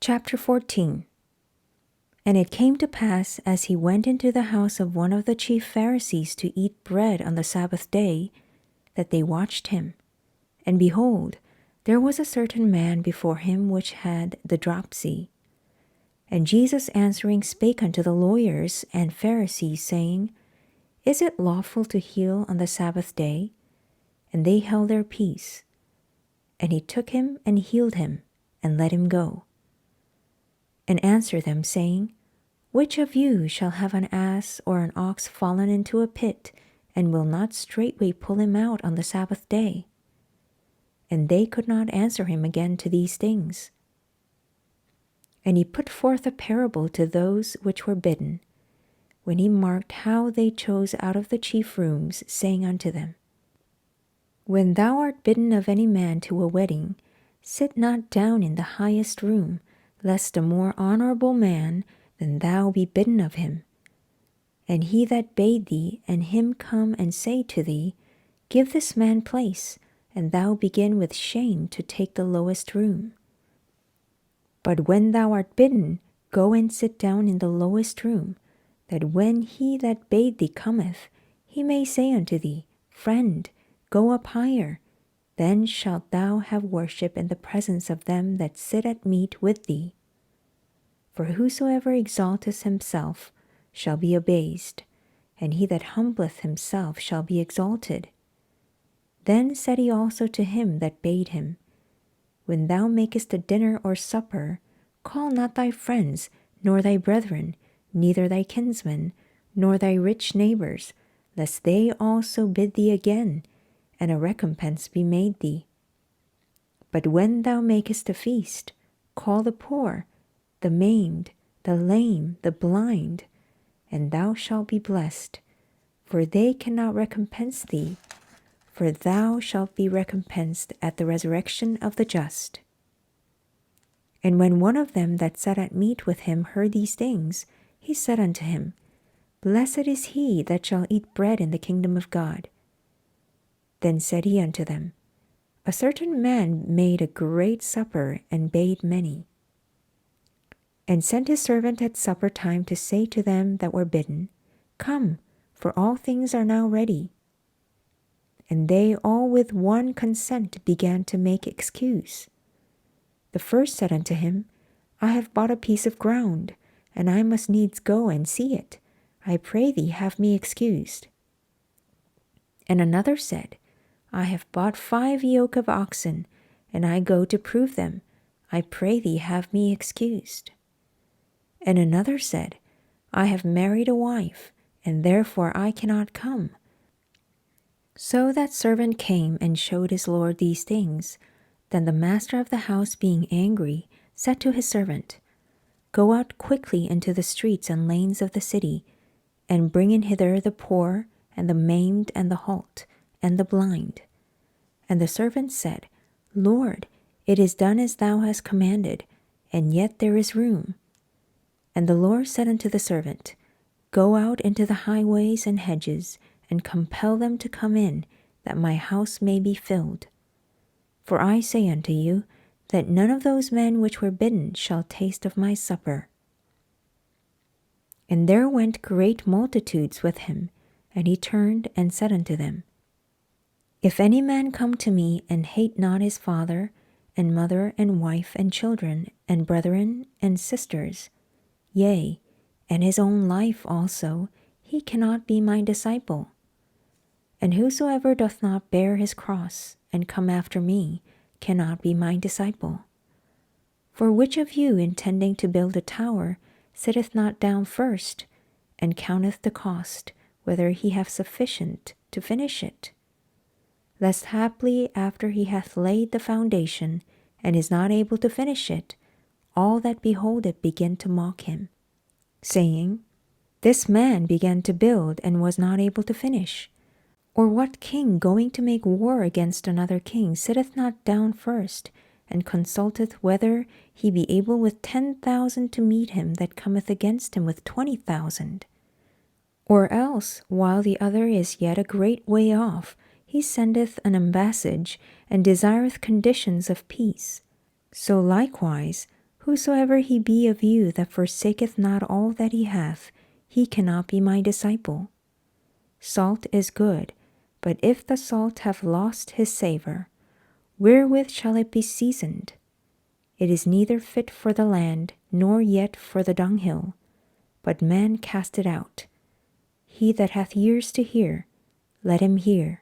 Chapter 14. And it came to pass, as he went into the house of one of the chief Pharisees to eat bread on the Sabbath day, that they watched him. And behold, there was a certain man before him which had the dropsy. And Jesus answering spake unto the lawyers and Pharisees, saying, Is it lawful to heal on the Sabbath day? And they held their peace. And he took him and healed him, and let him go. And answered them, saying, Which of you shall have an ass or an ox fallen into a pit, and will not straightway pull him out on the Sabbath day? And they could not answer him again to these things. And he put forth a parable to those which were bidden, when he marked how they chose out of the chief rooms, saying unto them, When thou art bidden of any man to a wedding, sit not down in the highest room, lest a more honorable man than thou be bidden of him. And he that bade thee and him come and say to thee, Give this man place, and thou begin with shame to take the lowest room. But when thou art bidden, go and sit down in the lowest room, that when he that bade thee cometh, he may say unto thee, Friend, go up higher. Then shalt thou have worship in the presence of them that sit at meat with thee. For whosoever exalteth himself shall be abased, and he that humbleth himself shall be exalted. Then said he also to him that bade him, When thou makest a dinner or supper, call not thy friends, nor thy brethren, neither thy kinsmen, nor thy rich neighbors, lest they also bid thee again, and a recompense be made thee. But when thou makest a feast, call the poor, the maimed, the lame, the blind, and thou shalt be blessed, for they cannot recompense thee, for thou shalt be recompensed at the resurrection of the just. And when one of them that sat at meat with him heard these things, he said unto him, Blessed is he that shall eat bread in the kingdom of God. Then said he unto them, A certain man made a great supper, and bade many, and sent his servant at supper time to say to them that were bidden, Come, for all things are now ready. And they all with one consent began to make excuse. The first said unto him, I have bought a piece of ground, and I must needs go and see it. I pray thee have me excused. And another said, I have bought 5 yoke of oxen, and I go to prove them. I pray thee have me excused. And another said, I have married a wife, and therefore I cannot come. So that servant came and showed his lord these things. Then the master of the house, being angry, said to his servant, Go out quickly into the streets and lanes of the city, and bring in hither the poor, and the maimed, and the halt, and the blind. And the servant said, Lord, it is done as thou hast commanded, and yet there is room. And the Lord said unto the servant, Go out into the highways and hedges, and compel them to come in, that my house may be filled. For I say unto you, that none of those men which were bidden shall taste of my supper. And there went great multitudes with him, and he turned and said unto them, If any man come to me, and hate not his father, and mother, and wife, and children, and brethren, and sisters, yea, and his own life also, he cannot be my disciple. And whosoever doth not bear his cross, and come after me, cannot be my disciple. For which of you, intending to build a tower, sitteth not down first, and counteth the cost, whether he have sufficient to finish it? Lest haply after he hath laid the foundation, and is not able to finish it, all that behold it begin to mock him, saying, This man began to build, and was not able to finish. Or what king going to make war against another king sitteth not down first, and consulteth whether he be able with 10,000 to meet him that cometh against him with 20,000? Or else, while the other is yet a great way off, he sendeth an ambassage, and desireth conditions of peace. So likewise, Whosoever he be of you that forsaketh not all that he hath, he cannot be my disciple. Salt is good, but if the salt have lost his savour, wherewith shall it be seasoned? It is neither fit for the land, nor yet for the dunghill, but men cast it out. He that hath ears to hear, let him hear.